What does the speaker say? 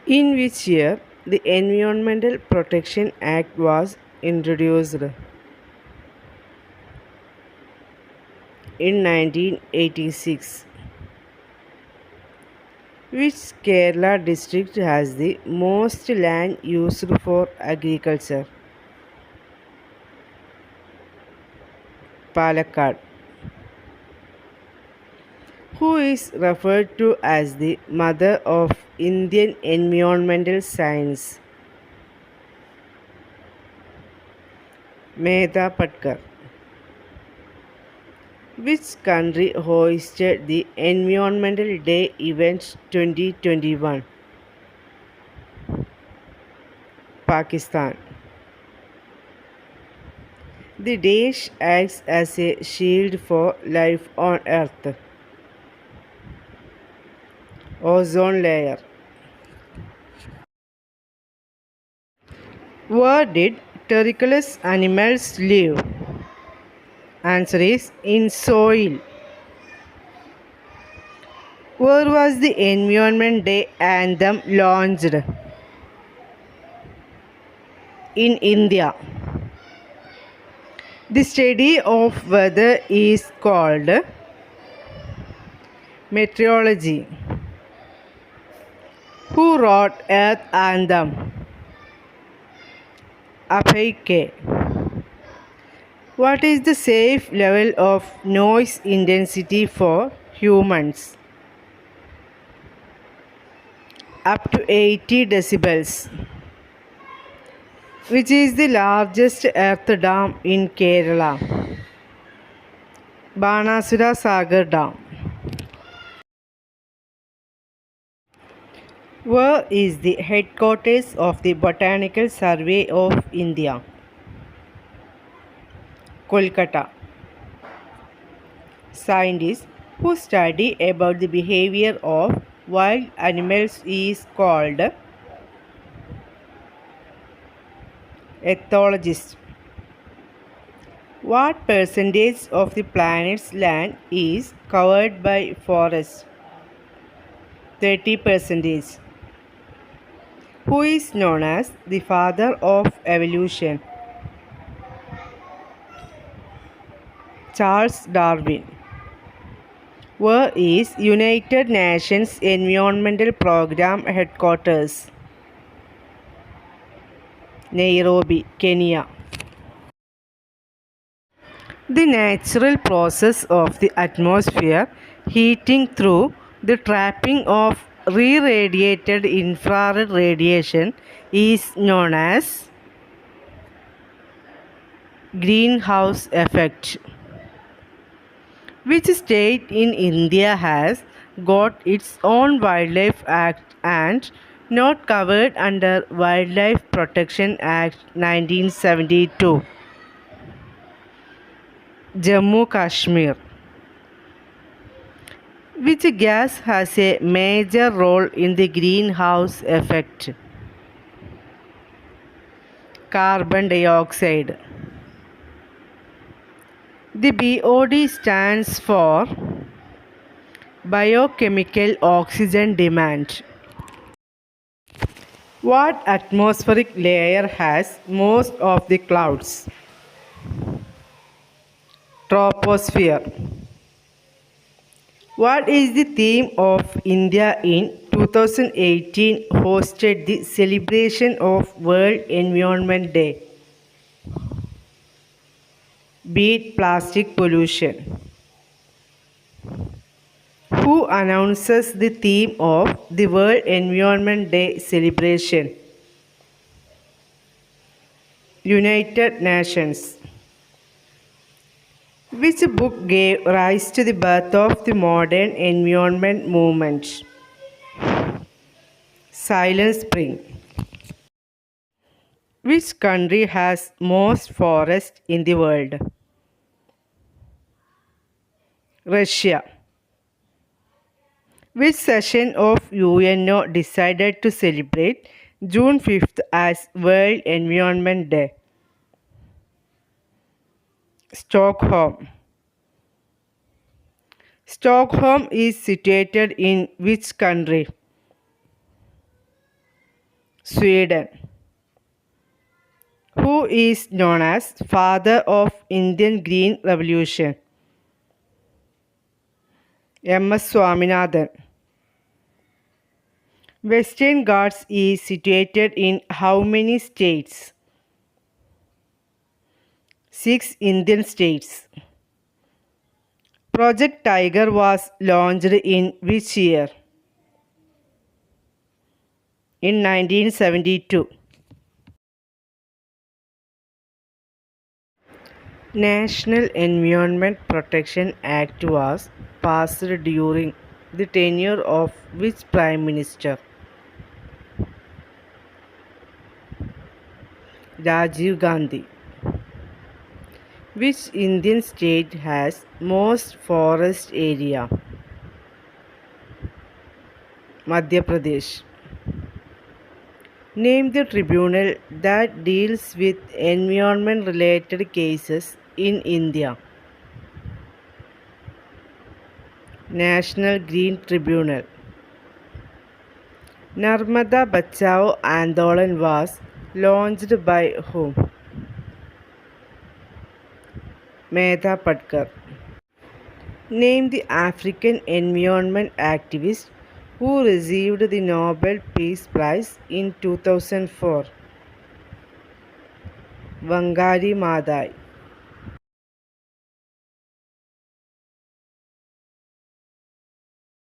In which year the Environmental Protection Act was introduced? In 1986. Which Kerala district has the most land used for agriculture? Palakkad. Who is referred to as the mother of Indian environmental science? Mehta Patkar. Which country hosted the Environmental Day event 2021? Pakistan. The dish acts as a shield for life on Earth. Ozone layer. Where did terriculous animals live? Answer is in soil. Where was the Environment Day anthem launched? In India. The study of weather is called meteorology. Who wrote Earth Anthem? Abhay K. What is the safe level of noise intensity for humans? Up to 80 decibels. Which is the largest earth dam in Kerala? Banasura Sagar Dam. Where is the headquarters of the Botanical Survey of India? Kolkata. Scientists who study about the behavior of wild animals is called ethologists. What percentage of the planet's land is covered by forests? 30%. Who is known as the father of evolution? Charles Darwin. Where is United Nations Environmental Programme headquarters? Nairobi, Kenya. The natural process of the atmosphere heating through the trapping of re-radiated infrared radiation is known as greenhouse effect. Which state in India has got its own Wildlife Act and not covered under Wildlife Protection Act 1972? Jammu Kashmir. Which gas has a major role in the greenhouse effect? Carbon dioxide. The BOD stands for biochemical oxygen demand. What atmospheric layer has most of the clouds? Troposphere. What is the theme of India in 2018 hosted the celebration of World Environment Day? Beat plastic pollution. Who announces the theme of the World Environment Day celebration? United Nations. Which book gave rise to the birth of the modern environment movement? Silent Spring. Which country has most forests in the world? Russia. Which session of UNO decided to celebrate June 5th as World Environment Day? Stockholm. Stockholm is situated in which country? Sweden. Who is known as father of Indian Green Revolution? M.S. Swaminathan. Western Ghats is situated in how many states? 6 Indian states. Project Tiger was launched in which year? In 1972. National Environment Protection Act was passed during the tenure of which Prime Minister? Rajiv Gandhi. Which Indian state has most forest area? Madhya Pradesh. Name the tribunal that deals with environment related cases in India. National Green Tribunal. Narmada Bachao Andolan was launched by whom? Medha Patkar. Name the African environment activist who received the Nobel Peace Prize in 2004. Wangari Maathai.